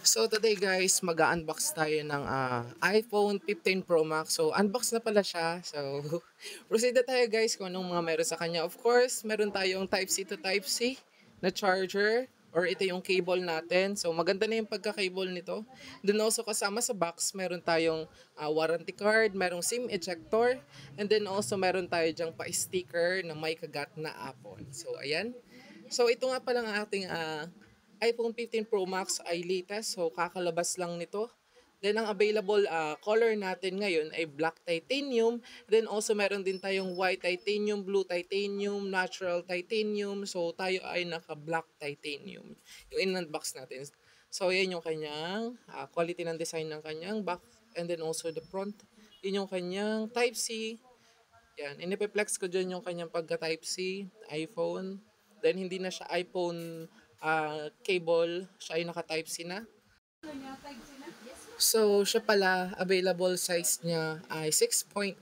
So today guys, mag-unbox tayo ng iPhone 15 Pro Max. So unbox na pala siya. So proceed na tayo guys kung anong mga meron sa kanya. Of course, meron tayong Type-C to Type-C na charger or ito yung cable natin. So maganda na yung pagka-cable nito. Then also kasama sa box, meron tayong warranty card, merong SIM ejector, and then also meron tayo dyang pa-sticker na may kagat na apple. So ayan. So ito nga pala ang ating iPhone 15 Pro Max ay latest. So kakalabas lang nito. Then ang available color natin ngayon ay black titanium. Then also meron din tayong white titanium, blue titanium, natural titanium. So tayo ay naka-black titanium. Yung in-unbox natin. So yan yung kanyang quality ng design ng kanyang back and then also the front. Yun yung kanyang Type-C. Yan, inipiplex ko dyan yung kanyang pagka Type-C, iPhone. Then hindi na siya iPhone cable, siya ay naka Type-C na. So, siya pala, available size niya ay 6.7.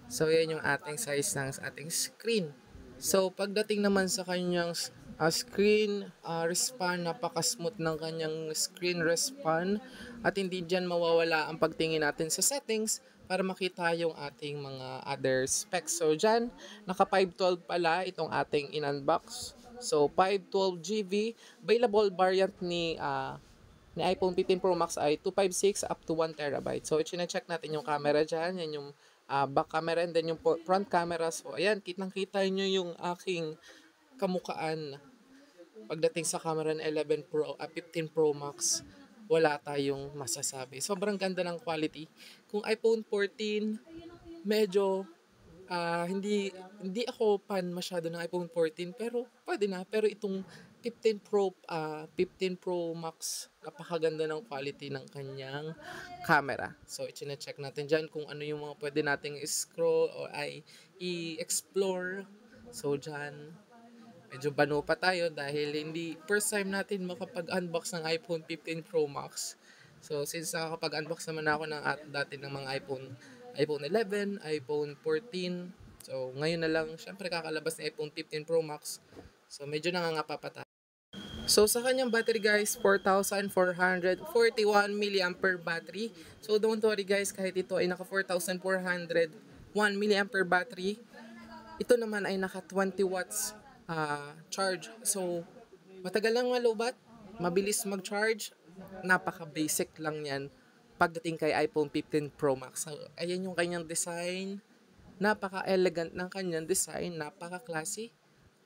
So, yan yung ating size ng ating screen. So, pagdating naman sa kanyang screen respan, napaka-smooth ng kanyang screen respan at hindi dyan mawawala ang pagtingin natin sa settings para makita yung ating mga other specs. So, dyan, naka 512 pala itong ating in-unbox. So, 512 GB, available variant ni iPhone 15 Pro Max ay 256 up to 1 terabyte. So, i-check natin yung camera dyan. Yan yung back camera and then yung front camera. So, ayan, kitang-kita nyo yung aking kamukaan pagdating sa camera ng 11 Pro, 15 Pro Max. Wala tayong masasabi. Sobrang ganda ng quality. Kung iPhone 14, medyo hindi ako fan masyado ng iPhone 14 pero pwede na. Pero itong 15 Pro Max, napakaganda ng quality ng kanyang camera. So, i-check natin dyan kung ano yung mga pwede nating scroll o ay i-explore. So, dyan, medyo bano pa tayo dahil hindi first time natin makapag-unbox ng iPhone 15 Pro Max. So, since nakakapag-unbox naman ako ng dati ng mga iPhone 11, iPhone 14. So, ngayon na lang, syempre kakalabas ng iPhone 15 Pro Max. So, medyo nangangapa pa tayo. So, sa kanyang battery guys, 4,441 mAh battery. So, don't worry guys, kahit ito ay naka 4,401 mAh battery, ito naman ay naka 20 watts charge. So, matagal lang malubat, mabilis mag-charge, napaka-basic lang yan pagdating kay iPhone 15 Pro Max. So, ayan yung kanyang design. Napaka-elegant ng kanyang design, napaka-classy,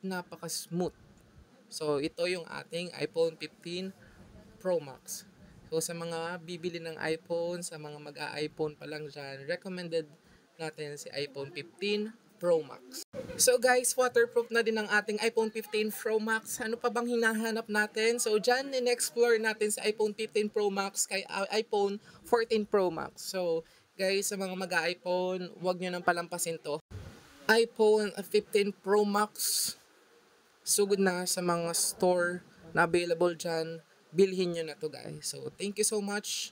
napaka-smooth. So, ito yung ating iPhone 15 Pro Max. So, sa mga bibili ng iPhone, sa mga mag-a-iPhone pa lang dyan, recommended natin si iPhone 15 Pro Max. So guys, waterproof na din ang ating iPhone 15 Pro Max. Ano pa bang hinahanap natin? So dyan, in-explore natin sa iPhone 15 Pro Max kay iPhone 14 Pro Max. So guys, sa mga mag-iPhone, huwag nyo nang palampasin to. iPhone 15 Pro Max, sugod na sa mga store na available dyan. Bilhin nyo na to guys. So thank you so much.